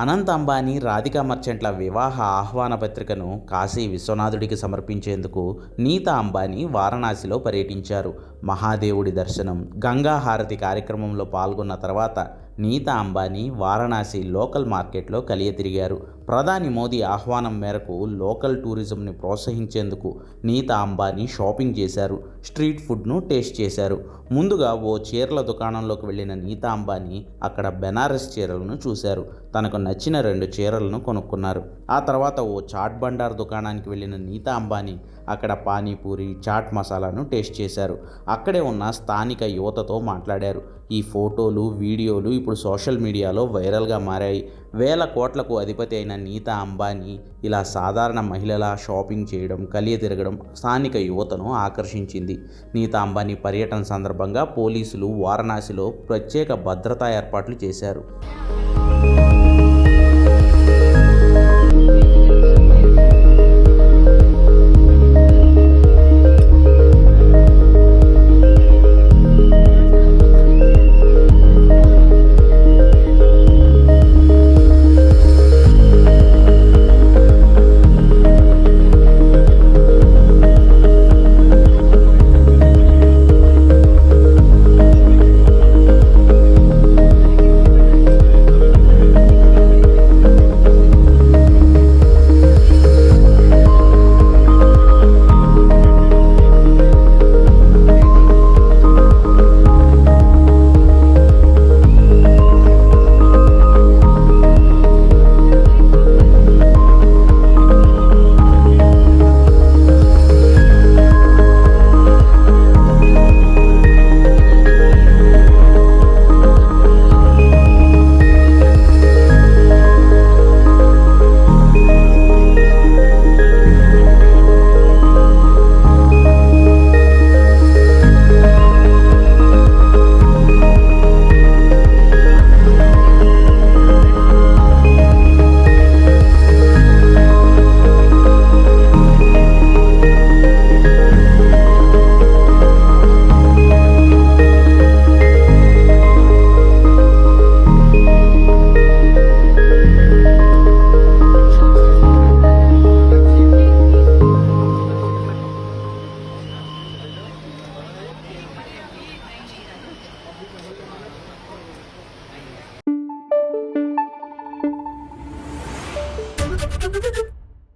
అనంత్ అంబానీ, రాధికా మర్చెంట్ల వివాహ ఆహ్వాన పత్రికను కాశీ విశ్వనాథుడికి సమర్పించేందుకు నీతా అంబానీ వారణాసిలో పర్యటించారు. మహాదేవుడి దర్శనం, గంగా హారతి కార్యక్రమంలో పాల్గొన్న తర్వాత నీతా అంబానీ వారణాసి లోకల్ మార్కెట్లో కలియతిరిగారు. ప్రధాని మోదీ ఆహ్వానం మేరకు లోకల్ టూరిజంని ప్రోత్సహించేందుకు నీతా అంబానీ షాపింగ్ చేశారు. స్ట్రీట్ ఫుడ్ను టేస్ట్ చేశారు. ముందుగా ఓ చీరల దుకాణంలోకి వెళ్ళిన నీతా అంబానీ అక్కడ బెనారస్ చీరలను చూశారు. తనకు నచ్చిన 2 చీరలను కొనుక్కున్నారు. ఆ తర్వాత ఓ చాట్ బండార్ దుకాణానికి వెళ్ళిన నీతా అంబానీ అక్కడ పానీపూరి, చాట్ మసాలాను టేస్ట్ చేశారు. అక్కడే ఉన్న స్థానిక యువతతో మాట్లాడారు. ఈ ఫోటోలు, వీడియోలు ఇప్పుడు సోషల్ మీడియాలో వైరల్గా మారాయి. వేల కోట్లకు అధిపతి అయిన నీతా అంబానీ ఇలా సాధారణ మహిళలా షాపింగ్ చేయడం, కలియ తిరగడం స్థానిక యువతను ఆకర్షించింది. నీతా అంబానీ పర్యటన సందర్భంగా పోలీసులు వారణాసిలో ప్రత్యేక భద్రతా ఏర్పాట్లు చేశారు.